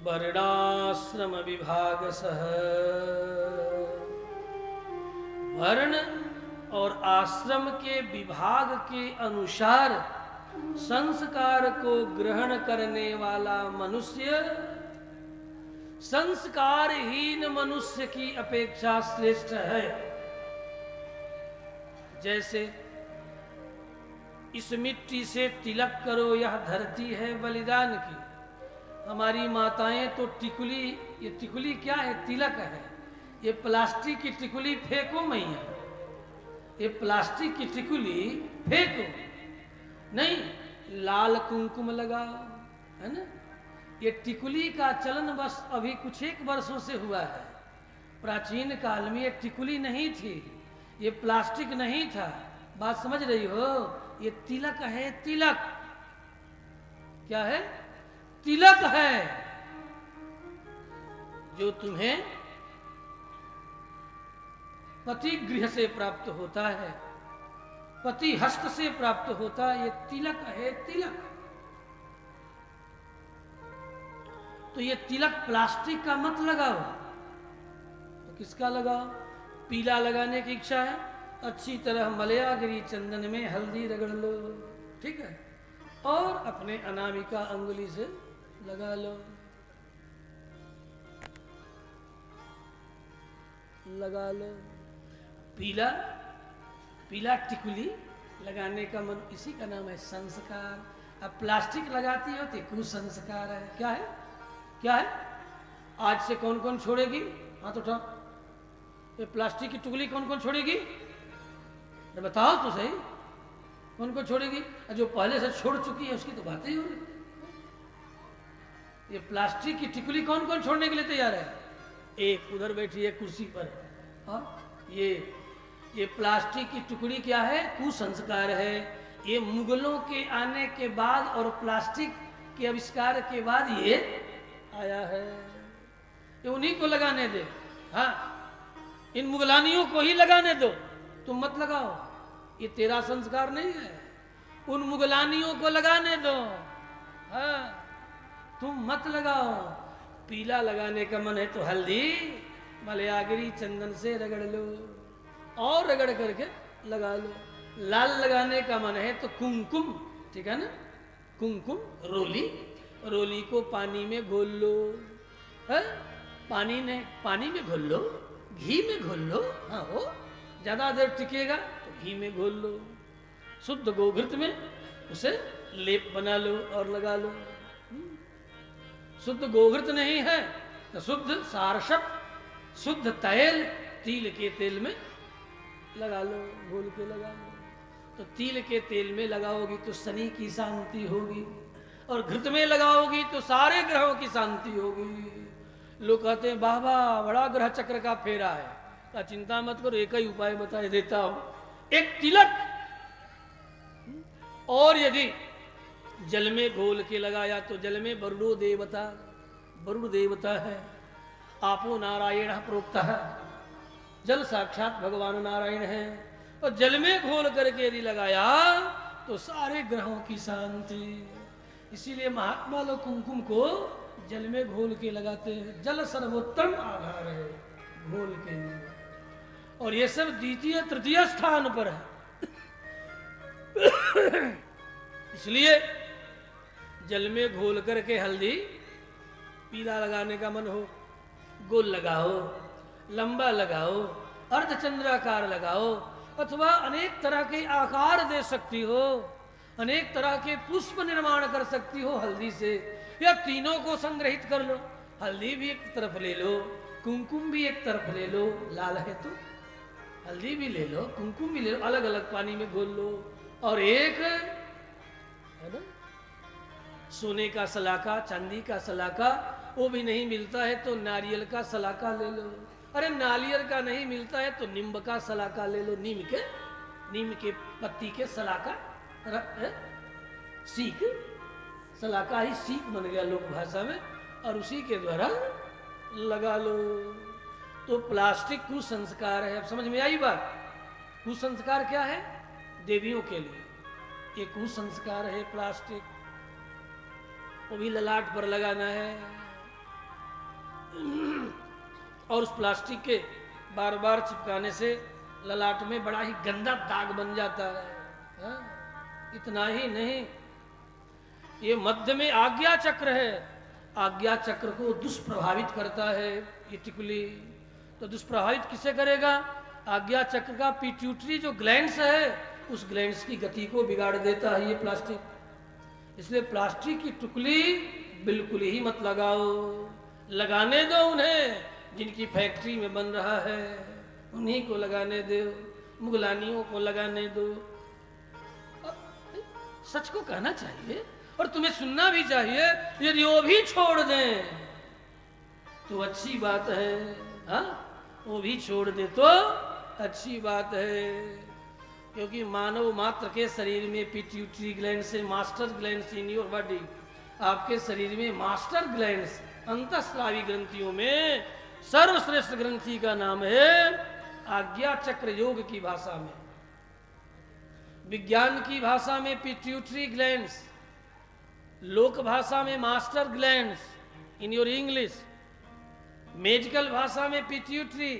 वर्णाश्रम विभाग सह, वर्ण और आश्रम के विभाग के अनुसार संस्कार को ग्रहण करने वाला मनुष्य संस्कारहीन मनुष्य की अपेक्षा श्रेष्ठ है। जैसे इस मिट्टी से तिलक करो, यह धरती है बलिदान की। हमारी माताएं तो टिकुली, ये टिकुली क्या है? तिलक है। ये प्लास्टिक की टिकुली फेंको मैया, ये प्लास्टिक की टिकुली फेंको नहीं, लाल कुमकुम लगाओ, है ना। ये टिकुली का चलन बस अभी कुछ एक वर्षों से हुआ है। प्राचीन काल में ये टिकुली नहीं थी, ये प्लास्टिक नहीं था। बात समझ रही हो? ये तिलक है, तिलक। क्या है? तिलक है, जो तुम्हें पति गृह से प्राप्त होता है, पति हस्त से प्राप्त होता है। ये तिलक है, तिलक। तो ये तिलक प्लास्टिक का मत लगाओ, तो किसका लगाओ? पीला लगाने की इच्छा है, अच्छी तरह मलयागिरी चंदन में हल्दी रगड़ लो, ठीक है, और अपने अनामिका अंगुली से लगा लो, लगा लो। पीला पीला टिकुली लगाने का मन, इसी का नाम है संस्कार। अब प्लास्टिक लगाती हो तो कुसंस्कार है। क्या है? क्या है? आज से कौन कौन छोड़ेगी? हाथ उठाओ। ये प्लास्टिक की टुकड़ी कौन कौन छोड़ेगी? बताओ तो सही, कौन कौन छोड़ेगी? जो पहले से छोड़ चुकी है उसकी तो बातें ही हो रही। ये प्लास्टिक की टिकुली कौन कौन छोड़ने के लिए तैयार है? एक उधर बैठी है कुर्सी पर। और ये प्लास्टिक की टुकड़ी क्या है? कुसंस्कार है। ये मुगलों के आने के बाद और प्लास्टिक के आविष्कार के बाद ये आया है। ये उन्हीं को लगाने दे। हाँ, इन मुगलानियों को ही लगाने दो, तुम मत लगाओ। ये तेरा संस्कार नहीं है, उन मुगलानियों को लगाने दो। हाँ, तुम मत लगाओ। पीला लगाने का मन है तो हल्दी मलयागिरी चंदन से रगड़ लो और रगड़ करके लगा लो। लाल लगाने का मन है तो कुमकुम, ठीक है ना, कुमकुम रोली को पानी में घोल लो, है? पानी में घोल लो, घी में घोल लो। हाँ, वो ज्यादा देर टिकेगा तो घी में घोल लो। शुद्ध गोघृत में उसे लेप बना लो और लगा लो। शुद्ध गोघृत नहीं है तो शुद्ध सारशक, शुद्ध तेल, तिल के तेल में लगा लो, घोल के लगा लो। तो तिल के तेल में लगाओगी तो शनि की शांति होगी, और घृत में लगाओगी तो सारे ग्रहों की शांति होगी। लोग कहते हैं बाबा बड़ा ग्रह चक्र का फेरा है। तो चिंता मत करो, एक ही उपाय बता देता हूं, एक तिलक। और यदि जल में घोल के लगाया तो जल में वरुण देवता है, आपो नारायण प्रोक्त है। जल साक्षात भगवान नारायण है। और जल में घोल करके यदि लगाया तो सारे ग्रहों की शांति। इसीलिए महात्मा लोग कुमकुम को जल में घोल के लगाते हैं। जल सर्वोत्तम आधार है घोल के लिए। और ये सब द्वितीय तृतीय स्थान पर है। इसलिए जल में घोल करके हल्दी, पीला लगाने का मन हो, गोल लगाओ, लंबा लगाओ, अर्धचंद्राकार लगाओ, अथवा अनेक तरह के आकार दे सकती हो, अनेक तरह के पुष्प निर्माण कर सकती हो हल्दी से, या तीनों को संग्रहित कर लो। हल्दी भी एक तरफ ले लो, कुमकुम भी एक तरफ ले लो, लाल है तो हल्दी भी ले लो, कुमकुम भी ले लो, अलग अलग पानी में घोल लो। और एक है ना सोने का सलाका, चांदी का सलाका, वो भी नहीं मिलता है तो नारियल का सलाका ले लो। अरे नारियल का नहीं मिलता है तो नींब का सलाका ले लो, नीम के पत्ती के सलाका, सीख, सलाका ही सीख बन गया लोक भाषा में, और उसी के द्वारा लगा लो। तो प्लास्टिक कुसंस्कार है। अब समझ में आई बात? कुसंस्कार क्या है? देवियों के लिए ये कुसंस्कार है प्लास्टिक। वो भी ललाट पर लगाना है, और उस प्लास्टिक के बार बार चिपकाने से ललाट में बड़ा ही गंदा दाग बन जाता है। हाँ? इतना ही नहीं, ये मध्य में आज्ञा चक्र है, आज्ञा चक्र को दुष्प्रभावित करता है ये टिकुली। तो दुष्प्रभावित किसे करेगा? आज्ञा चक्र का पिट्यूटरी जो ग्लैंड्स है, उस ग्लैंड्स की गति को बिगाड़ देता है ये प्लास्टिक। इसलिए प्लास्टिक की टिकुली बिल्कुल ही मत लगाओ। लगाने दो उन्हें जिनकी फैक्ट्री में बन रहा है, उन्हीं को लगाने दो, मुगलानियों को लगाने दो। सच को कहना चाहिए और तुम्हें सुनना भी चाहिए। यदि वो भी छोड़ दें तो अच्छी बात है। हाँ, वो भी छोड़ दे तो अच्छी बात है, क्योंकि मानव मात्र के शरीर में पिट्यूटरी ग्लैंड से master glands in your body, आपके शरीर में मास्टर ग्लैंड्स अंतःस्रावी ग्रंथियों में सर्वश्रेष्ठ ग्रंथि का नाम है आज्ञा चक्र। योग की भाषा में, विज्ञान की भाषा में पिट्यूटरी ग्लैंड्स, लोक भाषा में master glands in your English, medical भाषा में पिट्यूटरी,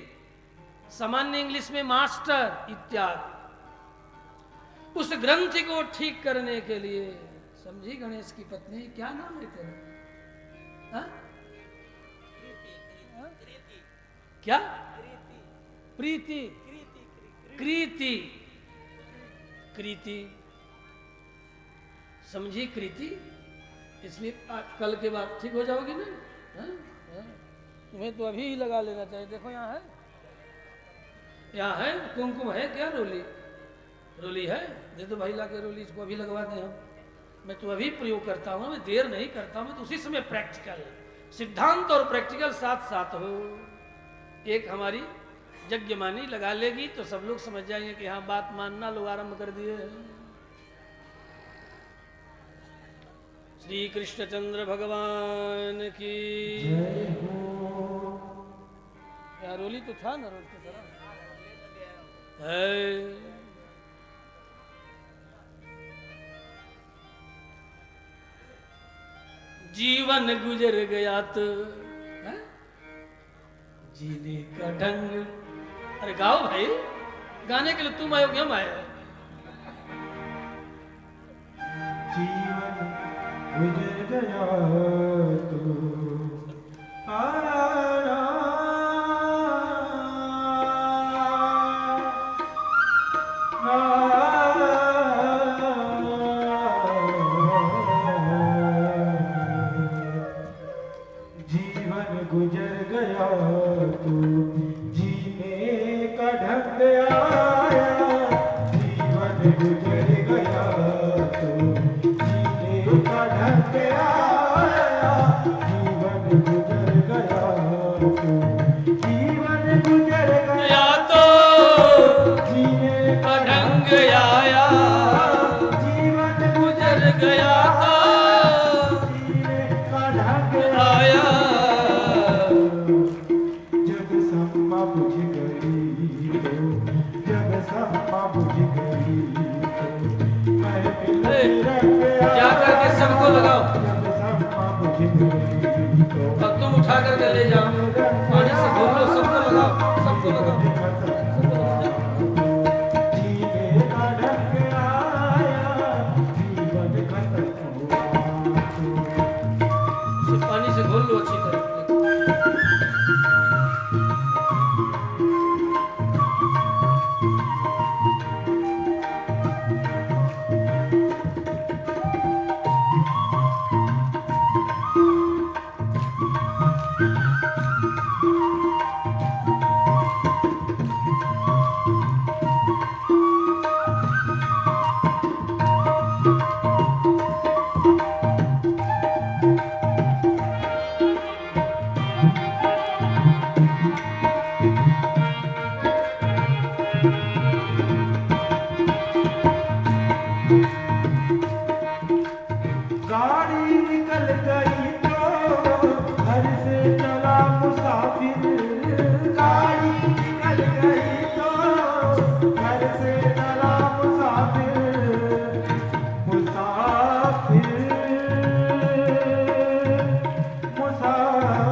सामान्य इंग्लिश में मास्टर इत्यादि। उस ग्रंथि को ठीक करने के लिए, समझी गणेश की पत्नी, क्या नाम है तेरा? क्या? प्रीति, कृति, कृति, समझी? कृति। इसलिए कल के बाद ठीक हो जाओगी ना? तुम्हें तो अभी ही लगा लेना चाहिए। देखो यहाँ है, यहाँ है कुमकुम है क्या? रोली, रोली है, दे दो भाई ला के रोली, इसको अभी लगवा दें हम। मैं तो अभी प्रयोग करता हूँ, मैं देर नहीं करता हूँ, मैं तो उसी समय प्रैक्टिकल, सिद्धांत और प्रैक्टिकल साथ साथ हो। एक हमारी यज्ञमानी लगा लेगी तो सब लोग समझ जाएंगे कि हाँ बात मानना लोग आरंभ कर दिए। श्री कृष्णचंद्र भगवान की यार, रोली तो था ना, रोल की तरह है। जीवन गुजर गया तो जीने का ढंग। अरे गाओ भाई, गाने के लिए तुम आए हो कि हम आए? जीवन गुजर गया तो आया जीवन गुजर गया तो जीने का ढंग आया। जीवन गुजर गया तो जीने का ढंग आया। जीवन गुजर गया तो जीवन गुजर गया तो जीने का ढंग आया। जीवन गुजर गया तो जीने का ढंग आया। जब सम्मा बुझ गई तो, जब सम्मा बुझ गई तो मैं क्या करके सबको लगाओ, जब सम्मा बुझ गई तो अब तुम उठा करके ले जाओ, पानी से घोल लो, सबको लगाओ, सबको लगाओ। जीने का ढंग आया, जीवन खत्म हुआ तो पानी से घोल लो अच्छी तरह। गाड़ी निकल गई तो घर से चला मुसाफिर। गाड़ी निकल गई तो घर से चला मुसाफिर। मुसाफिर मुसाफिर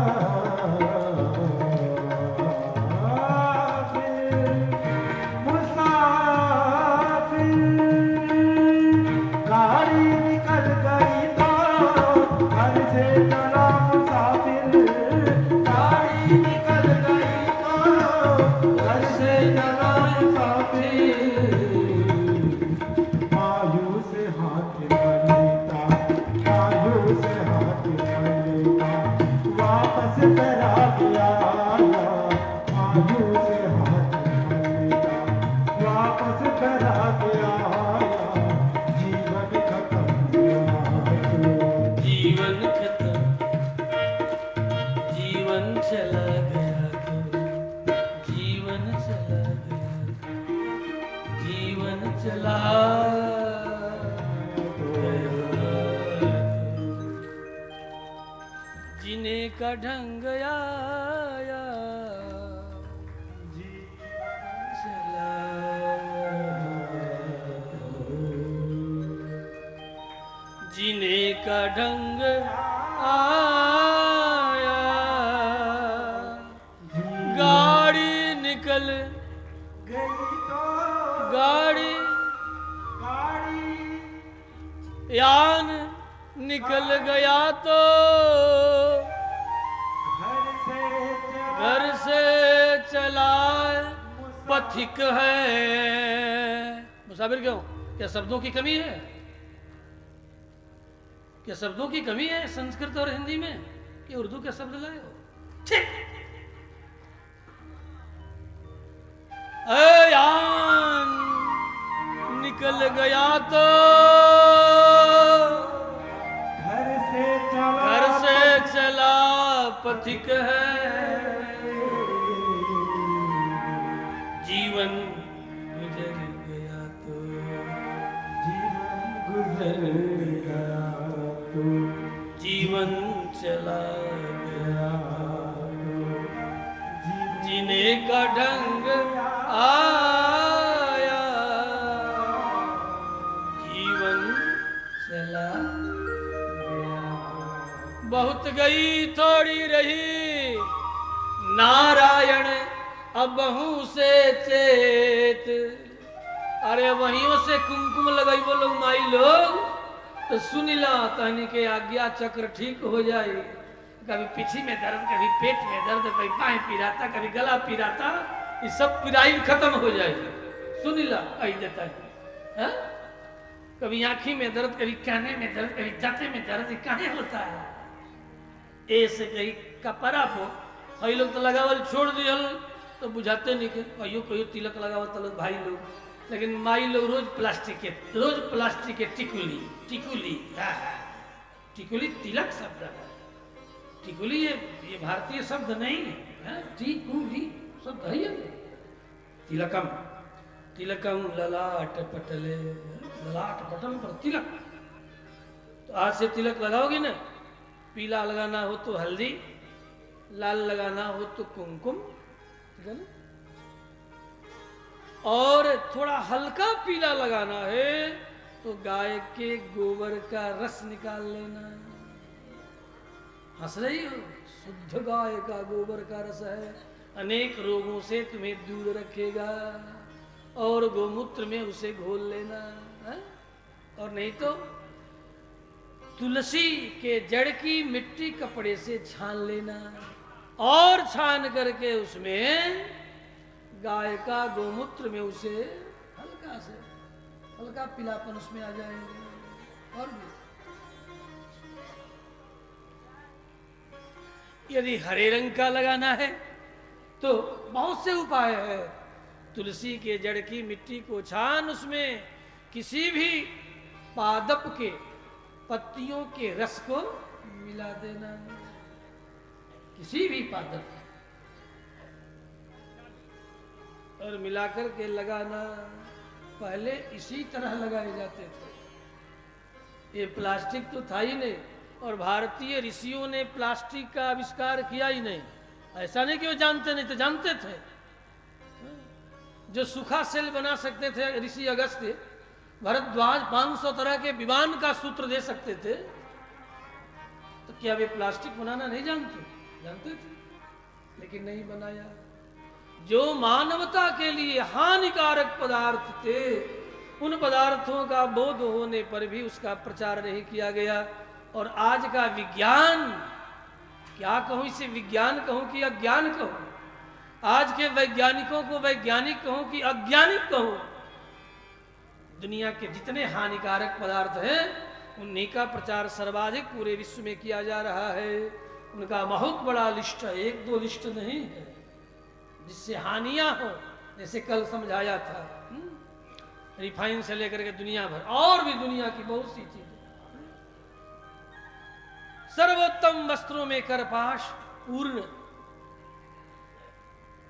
करा गया मायूस हाथ मेरा वापस करा गया जीवन खत्म हुआ तो। जीवन खत्म, जीवन चला गया तो, जीवन चला गया तो, जीवन चला गया तो। जीने का ढंग आया चला गया। जीने का ढंग आया, गाड़ी निकल गई तो गाड़ी गाड़ी यान निकल गया तो घर से चला पथिक है। मुसाफिर क्यों? क्या शब्दों की कमी है? क्या शब्दों की कमी है संस्कृत और हिंदी में कि उर्दू के शब्द लाए हो? ठीक। यान निकल गया तो घर से चला पथिक है। जीवन गुजर गया तो जीवन गुजर गया तो जीवन चला गया। जीने का ढंग आया, जीवन चला गया। बहुत गई थोड़ी रही नारायण अबहू से चेत। अरे वहियों से कुमकुम लगाई वो लोग माई लोग तो सुनिला कहने के आज्ञा चक्र ठीक हो जाए। कभी पीछे में दर्द, कभी पेट में दर्द, कभी बाएं पिराता, कभी गला पिराता, ये सब पिराई खत्म हो जाएगी। सुनिला कही देता है। कभी आंखी में दर्द, कभी काने में दर्द, कभी दांते में दर्द, ये काहे होता है? ऐसे कहीं कपड़ा पो कई लोग तो लगावल छोड़ दियल तो बुझाते नहीं के कहियो कहियो तिलक लगावत लोग भाई लोग, लेकिन माई लोग रोज प्लास्टिक के टिकुली टिकुली टिकुली तिलक शब्द है। टिकुली ये भारतीय शब्द नहीं है। टिकुली शब्द है ये। तिलकम तिलकम ललाट पटले, ललाट पटल पर तिलक। तो आज से तिलक लगाओगे ना, पीला लगाना हो तो हल्दी, लाल लगाना हो तो कुमकुम, ठीक है ना? और थोड़ा हल्का पीला लगाना है तो गाय के गोबर का रस निकाल लेना। हंस रही हो? शुद्ध गाय का गोबर का रस है, अनेक रोगों से तुम्हें दूर रखेगा। और गोमूत्र में उसे घोल लेना है? और नहीं तो तुलसी के जड़ की मिट्टी कपड़े से छान लेना और छान करके उसमें गाय का गोमूत्र में उसे हल्का से हल्का पीलापन उसमें आ जाएगा। और भी यदि हरे रंग का लगाना है तो बहुत से उपाय है। तुलसी के जड़ की मिट्टी को छान उसमें किसी भी पादप के पत्तियों के रस को मिला देना, किसी भी पादप, और मिलाकर के लगाना। पहले इसी तरह लगाए जाते थे, ये प्लास्टिक तो था ही नहीं, और भारतीय ऋषियों ने प्लास्टिक का आविष्कार किया ही नहीं। ऐसा नहीं कि वो जानते नहीं थे, जानते थे। जो सूखा सेल बना सकते थे ऋषि अगस्त्य, भरद्वाज 500 तरह के विमान का सूत्र दे सकते थे, तो क्या वे प्लास्टिक बनाना नहीं जानते? जानते थे, लेकिन नहीं बनाया। जो मानवता के लिए हानिकारक पदार्थ थे, उन पदार्थों का बोध होने पर भी उसका प्रचार नहीं किया गया। और आज का विज्ञान, क्या कहूं इसे, विज्ञान कहूं कि अज्ञान कहूं? आज के वैज्ञानिकों को वैज्ञानिक कहूं कि अज्ञानिक कहूं, दुनिया के जितने हानिकारक पदार्थ हैं उन्हीं का प्रचार सर्वाधिक पूरे विश्व में किया जा रहा है। उनका बहुत बड़ा लिस्ट है, एक दो लिस्ट नहीं है, जिससे हानियां हो, जैसे कल समझाया था, रिफाइन से लेकर के दुनिया भर और भी दुनिया की बहुत सी चीजें। सर्वोत्तम वस्त्रों में करपाश पूर्ण,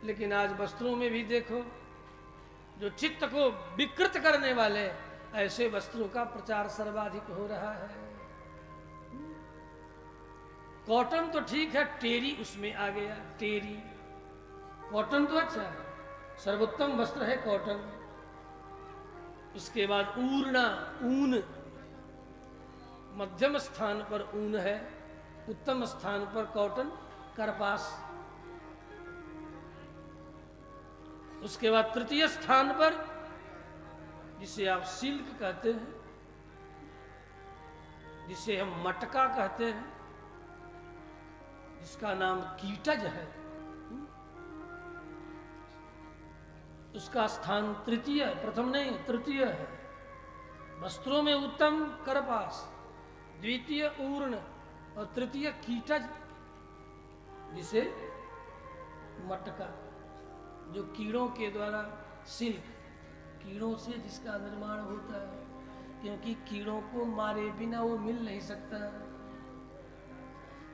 लेकिन आज वस्त्रों में भी देखो, जो चित्त को विकृत करने वाले ऐसे वस्त्रों का प्रचार सर्वाधिक हो रहा है। कॉटन तो ठीक है, टेरी उसमें आ गया, टेरी। कॉटन तो अच्छा है, सर्वोत्तम वस्त्र है कॉटन। उसके बाद ऊर्णा, ऊन, मध्यम स्थान पर ऊन है, उत्तम स्थान पर कॉटन, करपास। उसके बाद तृतीय स्थान पर जिसे आप सिल्क कहते हैं, जिसे हम मटका कहते हैं, जिसका नाम कीटज है, उसका स्थान तृतीय, प्रथम नहीं तृतीय है। वस्त्रों में उत्तम करपास, द्वितीय ऊर्ण और तृतीय कीटज, जिसे मटका, जो कीड़ों के द्वारा, सिल्क कीड़ों से जिसका निर्माण होता है, क्योंकि कीड़ों को मारे बिना वो मिल नहीं सकता,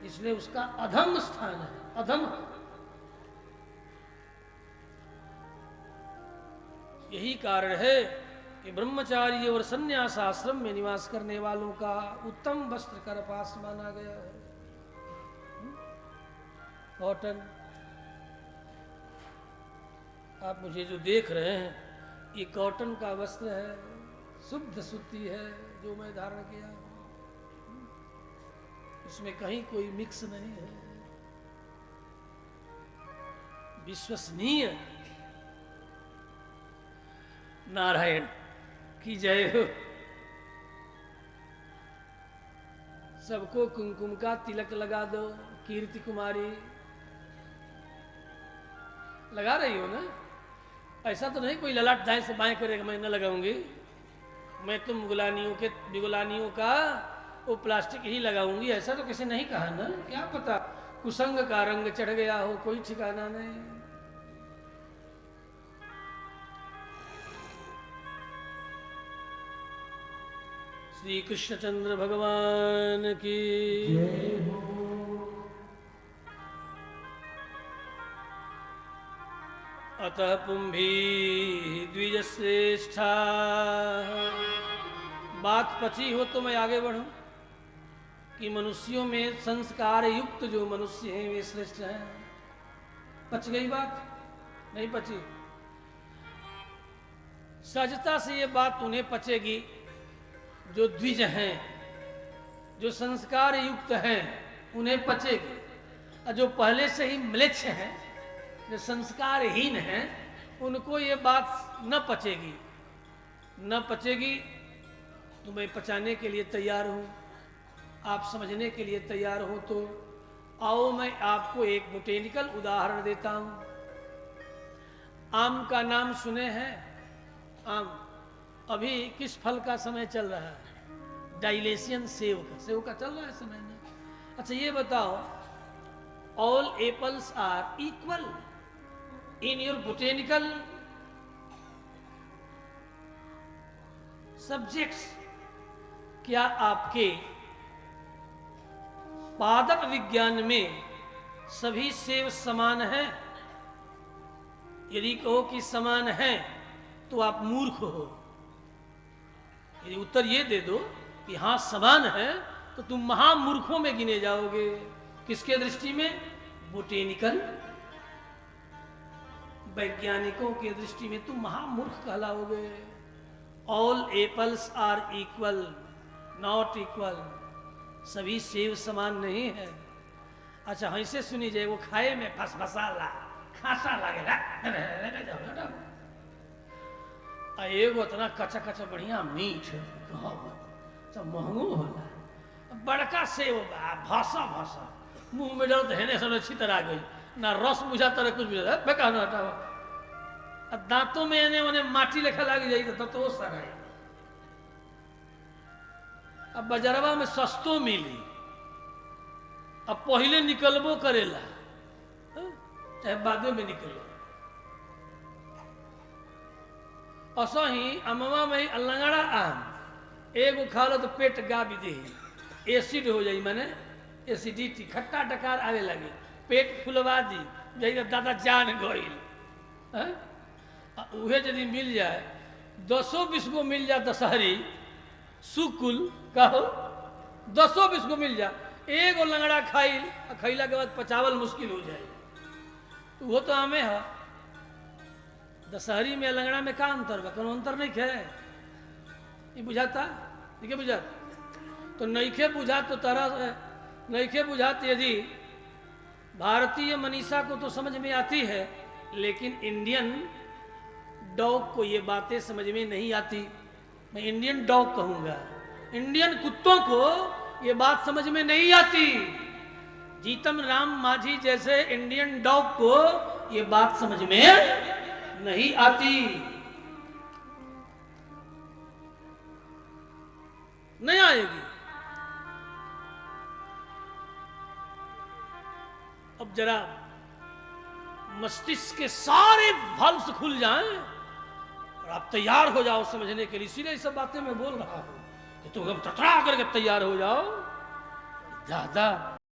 इसलिए उसका अधम स्थान है, अधम। यही कारण है कि ब्रह्मचारी और संन्यास आश्रम में निवास करने वालों का उत्तम वस्त्र करपास माना गया है, कॉटन। आप मुझे जो देख रहे हैं, ये कॉटन का वस्त्र है, शुद्ध सूती है, जो मैं धारण किया, इसमें कहीं कोई मिक्स नहीं है, विश्वसनीय। नारायण की जय हो। सबको कुमकुम का तिलक लगा दो। कीर्ति कुमारी लगा रही हो ना? ऐसा तो नहीं कोई ललाट दाएं से बाएं करेगा मैं न लगाऊंगी। मैं तो मुगलानियों का वो प्लास्टिक ही लगाऊंगी, ऐसा तो किसी नहीं कहा ना। क्या पता कुसंग का रंग चढ़ गया हो, कोई ठिकाना नहीं। श्री कृष्णचंद्र भगवान की जय हो। अतः पुंभी द्विजश्रेष्ठा। बात पची हो तो मैं आगे बढ़ूं कि मनुष्यों में संस्कार युक्त जो मनुष्य हैं वे श्रेष्ठ हैं। पच गई बात? नहीं पची। सहजता से ये बात उन्हें पचेगी जो द्विज हैं, जो संस्कार युक्त हैं, उन्हें पचेगी। और जो पहले से ही म्लेच्छ हैं, जो संस्कारहीन हैं, उनको ये बात न पचेगी। न पचेगी तो मैं पचाने के लिए तैयार हूँ। आप समझने के लिए तैयार हो तो आओ मैं आपको एक बोटेनिकल उदाहरण देता हूँ। आम का नाम सुने हैं? आम अभी किस फल का समय चल रहा है? डाइलेशियन सेव का। सेव का चल रहा है समय में। अच्छा ये बताओ, all apples are equal in your botanical subjects. क्या आपके पादप विज्ञान में सभी सेव समान हैं? यदि कहो कि समान हैं तो आप मूर्ख हो। यदि उत्तर ये दे दो कि हाँ समान है तो तुम महामूर्खों में गिने जाओगे। किसके दृष्टि में? बोटेनिकल वैज्ञानिकों के दृष्टि में तुम महामूर्ख कहलाओगे। All apples are equal, not equal. सभी सेव समान नहीं है। अच्छा ऐसे सुनी जाए, वो खाए में फसफसाला खासा लगेगा, एगो इतना कच्चा कच्चा बढ़िया मीठ सब महंगो होला। बड़का सेव बा, भाषा भाषा मुंह में डर हेने से अच्छी तरह गई ना, रस बुझा तरह कुछ बुझा बेका ना हटावा। दांतों में एने ओने माटी लेखा लग जाई तो सारा है। अब बाजारवा में सस्तो मिली, अब पहले निकलबो करेला, चाहे बादे में निकलो। असही अमवा में अलंगड़ा आम एगो खा लो तो पेट गाबी दे, एसिड हो जाई, माने एसिडिटी, खट्टा टकार आवे लगे, पेट फुलवा दी, जैसे दादा जान गईल। उहे यदि मिल जाए 10-20 गो मिल जाए दशहरी सुकुल कहो, 10-20 गो मिल जाए, एगो लंगड़ा खाइल, खैला के बाद पचावल मुश्किल हो जाए। वो तो हमें है दशहरी में लंगड़ा में का अंतर बा? कोनो अंतर नहीं है, ये बुझाता नहीं बुझात, तो नईखे बुझात तो तरह नईखे बुझात। यदि भारतीय मनीषा को तो समझ में आती है, लेकिन इंडियन डॉग को ये बातें समझ में नहीं आती। मैं इंडियन डॉग कहूंगा, इंडियन कुत्तों को ये बात समझ में नहीं आती। जीतम राम माझी जैसे इंडियन डॉग को ये बात समझ में नहीं आती, नहीं आएगी। अब जरा मस्तिष्क के सारे वाल्व्स खुल जाएं और आप तैयार हो जाओ समझने के लिए। इसीलिए सब बातें मैं बोल रहा हूं कि तुम अब ततरा करके तैयार हो जाओ। दादा